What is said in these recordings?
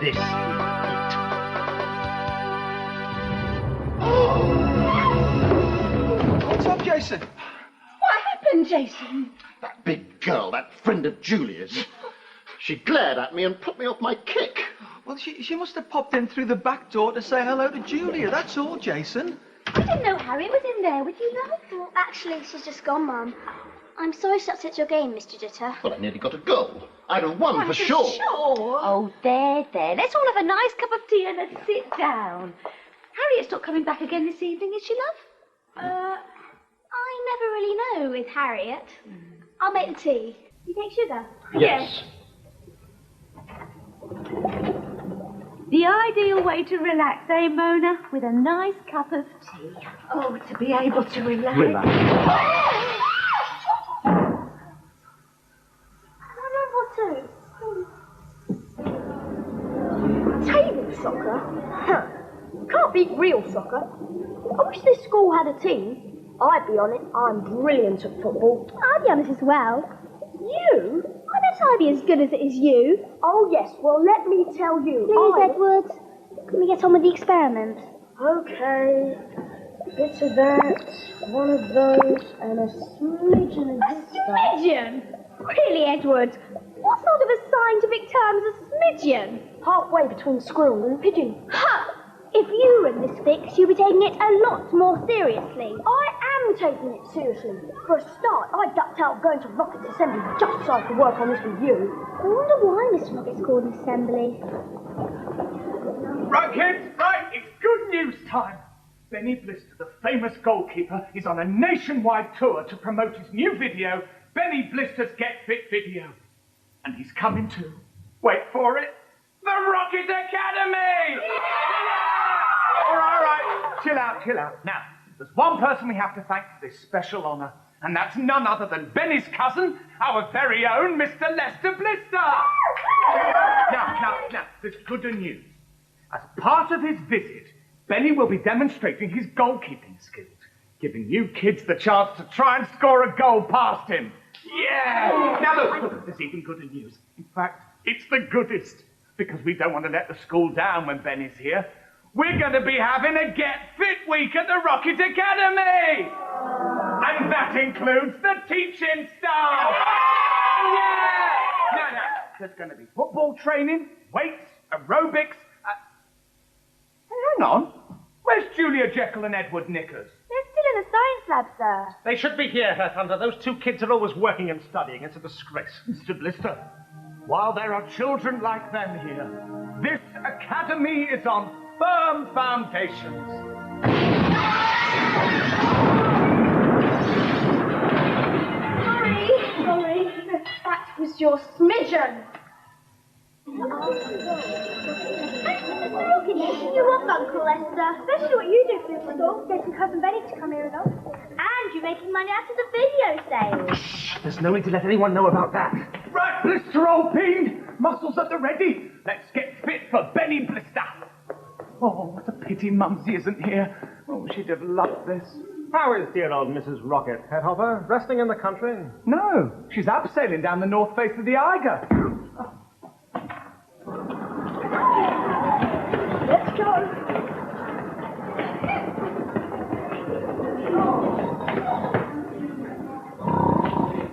this. What's up, Jason? What happened, Jason? That big girl, that friend of Julia's. She glared at me and put me off my kick. Well, she must have popped in through the back door to say hello to Julia. That's all, Jason. I didn't know Harriet was in there with you, love. Well, actually, she's just gone, Mum. I'm sorry she upset your game, Mr. Jitter. Well, I nearly got a goal. I'd have won for sure. Oh, there. Let's all have a nice cup of tea and let's sit down. Harriet's not coming back again this evening, is she, love? I never really know with Harriet. I'll make the tea. You take sugar? Yes. The ideal way to relax, eh, Mona? With a nice cup of tea. Oh, to be able to relax. Table soccer? Huh. Can't beat real soccer. I wish this school had a team. I'd be on it. I'm brilliant at football. I'd be on it as well. You? I bet I'd be as good as it is you. Oh, yes. Well, let me tell you. Please, Edward. Can we get on with the experiment? Okay. Bits of that, one of those, and a smidgen of this stuff. Smidgen? Really, Edward? What sort of a scientific term is a smidgen? Halfway between squirrel and pigeon. Ha! If you were in this fix, you'd be taking it a lot more seriously. I am taking it seriously. For a start, I ducked out going to Rocket's assembly just so I could work on this with you. I wonder why Mr. Rocket's called an assembly. Right, kids, right, it's good news time. Benny Blister, the famous goalkeeper, is on a nationwide tour to promote his new video, Benny Blister's Get Fit video. And he's coming to, wait for it, the Rocket Academy! All right, chill out. Now, there's one person we have to thank for this special honour, and that's none other than Benny's cousin, our very own Mr. Lester Blister! Now, there's good news. As part of his visit, Benny will be demonstrating his goalkeeping skills, giving you kids the chance to try and score a goal past him. Yeah! Now look, there's even gooder news. In fact, it's the goodest, because we don't want to let the school down when Benny's here. We're going to be having a Get Fit Week at the Rocket Academy! And that includes the teaching staff! Yeah! Now, there's going to be football training, weights, aerobics. Hang on. Where's Julia Jekyll and Edward Knickers? They're still in the science lab, sir. They should be here, Herr Thunder. Those two kids are always working and studying. It's a disgrace. Mr. Blister, while there are children like them here, this academy is on firm foundations. Sorry. That was your smidgen. You love Uncle Lester, especially what you do for the school, getting Cousin Benny to come here and all. And you're making money out of the video sales. Shh, there's no need to let anyone know about that. Right, Blister, old bean! Muscles at the ready. Let's get fit for Benny Blister. Oh, what a pity Mumsy isn't here. Oh, she'd have loved this. How is dear old Mrs. Rocket, Head Hopper? Resting in the country? No, she's abseiling down the north face of the Eiger. Let's go.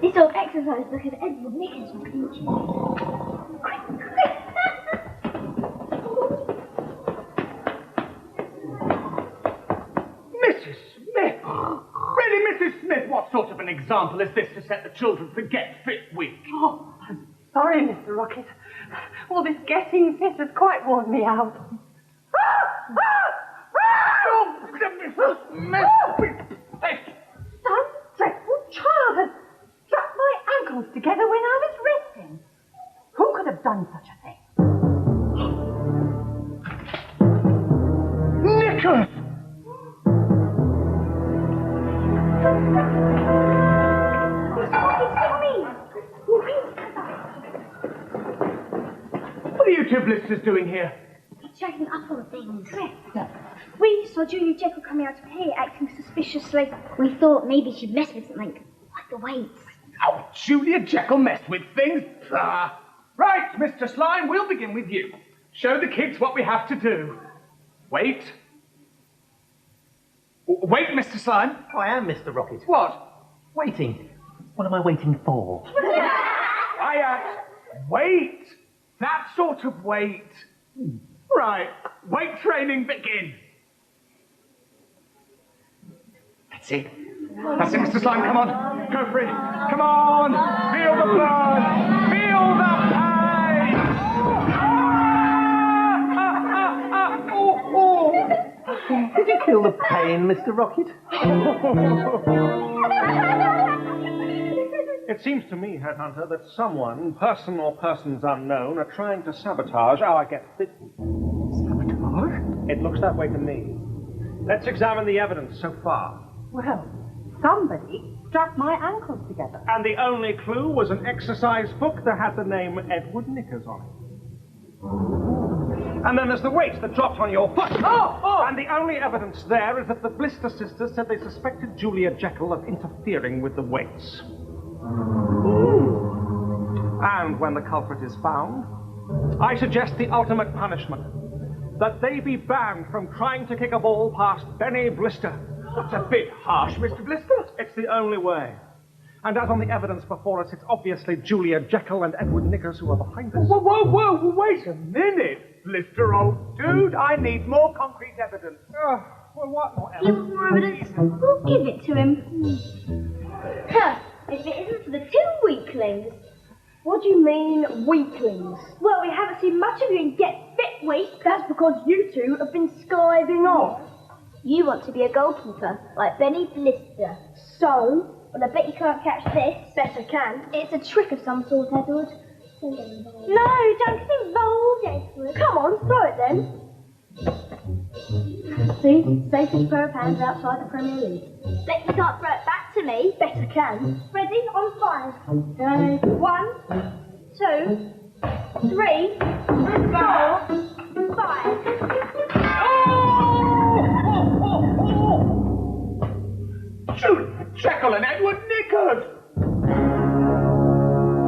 This old exercise look at Edward Knickers will pinch you. Quick. Mrs. Smith! Really, Mrs. Smith, what sort of an example is this to set the children for Get Fit Week? Oh, I'm sorry, Mr. Rocket. All this getting fit has quite worn me out. Oh, Mrs. Smith! Hey, Some dreadful child has struck my ankles together when I was resting. Who could have done such a thing? Knickers! What are you two blisters doing here? Checking up on things. We saw Julia Jekyll coming out of here acting suspiciously. We thought maybe she'd mess with something like the weights. Oh, Julia Jekyll messed with things? Right, Mr. Slime, we'll begin with you. Show the kids what we have to do. Wait. Wait, Mr. Slime. Oh, I am Mr. Rocket. What? Waiting. What am I waiting for? Wait. That sort of wait. Right. Weight training begin. That's it. That's it, Mr. Slime. Come on. Go for it. Come on. Feel the blood. Feel the pain. Did you feel the pain, Mr. Rocket? It seems to me, Headhunter, that someone, person or persons unknown, are trying to sabotage our get fit. Sabotage? It looks that way to me. Let's examine the evidence so far. Well, somebody strapped my ankles together. And the only clue was an exercise book that had the name Edward Knickers on it. And then there's the weight that dropped on your foot. Oh! And the only evidence there is that the Blister sisters said they suspected Julia Jekyll of interfering with the weights. And when the culprit is found, I suggest the ultimate punishment. That they be banned from trying to kick a ball past Benny Blister. That's a bit harsh, Mr. Blister. It's the only way. And as on the evidence before us, it's obviously Julia Jekyll and Edward Knickers who are behind us. Whoa, wait a minute, Blister, old dude. I need more concrete evidence. Well, what more You want more evidence? We'll give it to him. Huh, if it isn't for the two weaklings. What do you mean, weaklings? Well, we haven't seen much of you in Get Fit Week. That's because you two have been skiving off. You want to be a goalkeeper, like Benny Blister. So? Well, I bet you can't catch this. Bet I can. It's a trick of some sort, Edward. No, don't get involved, Edward. Come on, throw it then. See? Safest pair of hands outside the Premier League. Bet you can't throw it back to me. Bet I can. Ready? On 5. 1, 2, 3, 4, 5. Julia Jekyll and Edward Knickers.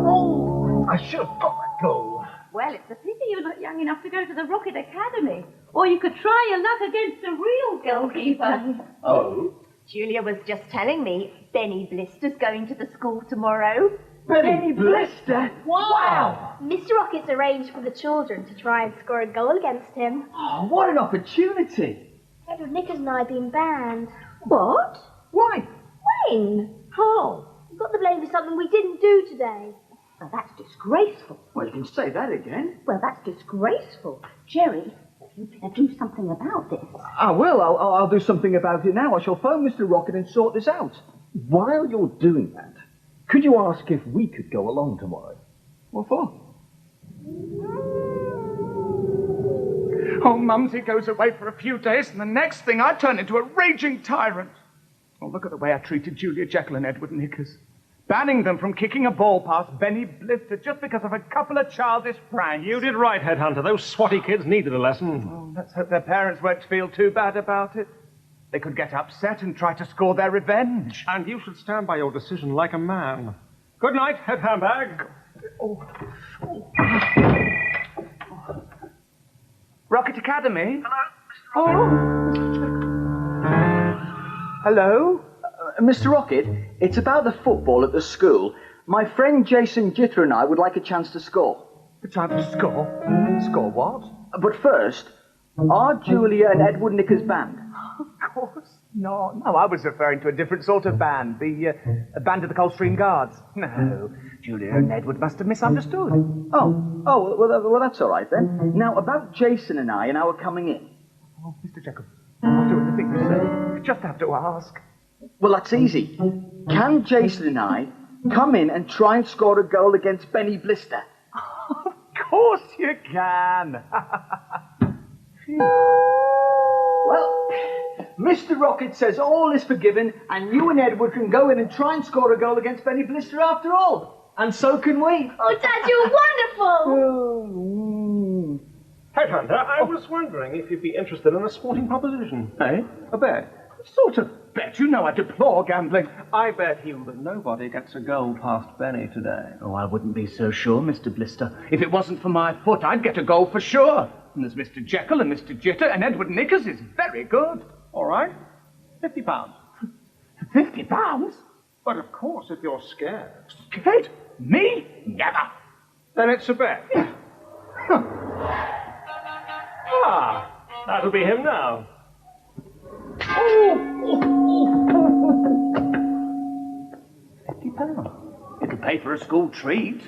Oh, I should have got that goal. Well, it's a pity you're not young enough to go to the Rocket Academy. Or you could try your luck against a real goalkeeper. Oh? Julia was just telling me Benny Blister's going to the school tomorrow. Benny Blister? Wow! Mr. Rocket's arranged for the children to try and score a goal against him. Oh, what an opportunity. Edward Knickers and I have been banned. What? Why? When? How? We got the blame for something we didn't do today. Well, that's disgraceful. Well, you can say that again. Well, that's disgraceful. Jerry, you better do something about this. I will. I'll do something about it now. I shall phone Mr. Rocket and sort this out. While you're doing that, could you ask if we could go along tomorrow? What for? Oh, Mumsy goes away for a few days, and the next thing I turn into a raging tyrant. Oh, look at the way I treated Julia Jekyll and Edward Knickers. Banning them from kicking a ball past Benny Blister just because of a couple of childish pranks. You did right, Headhunter. Those swotty kids needed a lesson. Oh, let's hope their parents won't feel too bad about it. They could get upset and try to score their revenge. And you should stand by your decision like a man. Good night, head handbag. Rocket Academy? Hello, Hello? Mr. Rocket, it's about the football at the school. My friend Jason JJAHH and I would like a chance to score. The time to score? Score what? But first, are Julia and Edward Knickers banned? Of course. No, I was referring to a different sort of band. The band of the Coldstream Guards. No, Julia and Edward must have misunderstood. Well, that's all right then. Now, about Jason and I and our coming in. Oh, Mr. Jekyll, I'll do anything you say. You just have to ask. Well, that's easy. Can Jason and I come in and try and score a goal against Benny Blister? Of course you can. Well, Mr. Rocket says all is forgiven, and you and Edward can go in and try and score a goal against Benny Blister after all. And so can we. Oh, Dad, you're wonderful! Headhunter, I was wondering if you'd be interested in a sporting proposition. Eh? A bet? Sort of. bet. You know I deplore gambling. I bet you that nobody gets a goal past Benny today. Oh, I wouldn't be so sure, Mr. Blister. If it wasn't for my foot, I'd get a goal for sure. And there's Mr. Jekyll and Mr. Jitter, and Edward Knickers is very good. All right, £50. £50? But of course, if you're scared, Scared? Me? Never. then it's a bet. Ah, that'll be him now. £50. It'll pay for a school treat.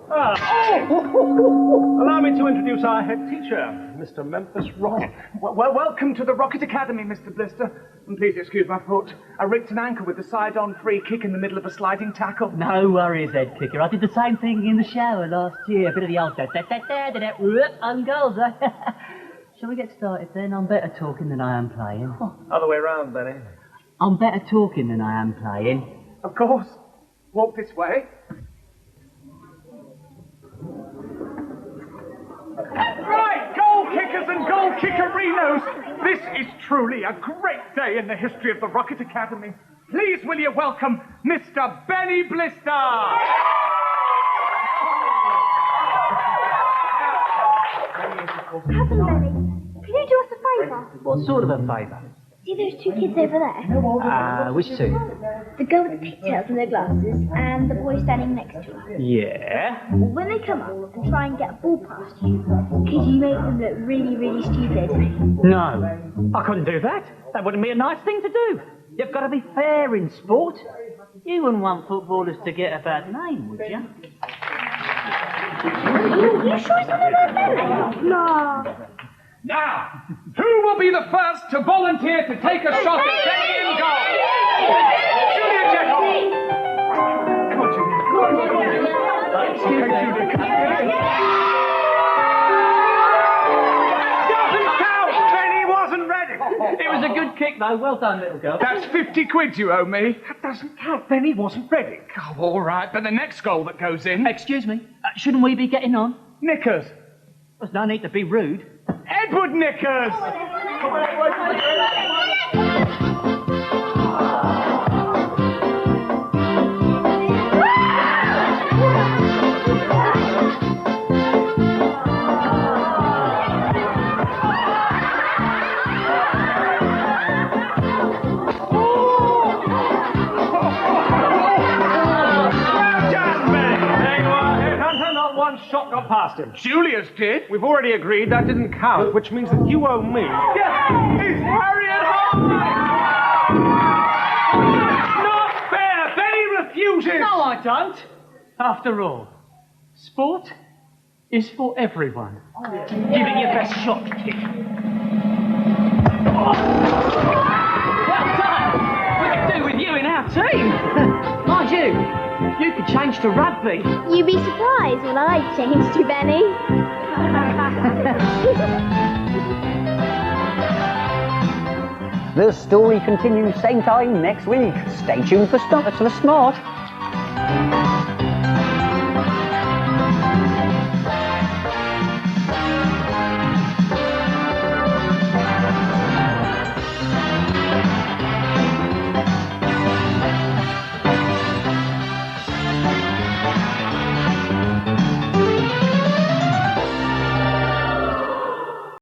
Allow me to introduce our head teacher, Mr. Memphis Rocket. Well, welcome to the Rocket Academy, Mr. Blister. And please excuse my foot. I ripped an ankle with the side-on free kick in the middle of a sliding tackle. No worries, Ed Kicker. I did the same thing in the shower last year. A bit of the old own goals, eh? Shall we get started then? I'm better talking than I am playing. Other way round, Benny. I'm better talking than I am playing. Of course. Walk this way. Right, goal kickers and goal kickerinos. This is truly a great day in the history of the Rocket Academy. Please will you welcome Mr. Benny Blister. Cousin Benny, can you do us a favour? What sort of a favour? See those two kids over there? Which two? The girl with the pigtails and their glasses, and the boy standing next to her. Yeah? When they come up and try and get a ball past you, could you make them look really, really stupid? No, I couldn't do that. That wouldn't be a nice thing to do. You've got to be fair in sport. You wouldn't want footballers to get a bad name, would you? You sure it's not a bad name? No. Now, who will be the first to volunteer to take a shot at Benny in goal? Julia Jekyll! Come on, Julia. Doesn't count! Benny wasn't ready! It was a good kick, though. Well done, little girl. That's 50 quid you owe me. That doesn't count. Benny wasn't ready. Oh, all right, but the next goal that goes in... Excuse me. Shouldn't we be getting on? Knickers. There's no need to be rude. Edward Knickers! Shot got past him. Julius did. We've already agreed that didn't count, which means that you owe me. Yeah, it's Harriet Home! Not fair! Benny refuses! No, I don't. After all, sport is for everyone. Give it your best shot, kid. Well done! We could do with you in our team. Mind you could change to rugby. You'd be surprised when I change to Benny. The story continues same time next week. Stay tuned for the Smart.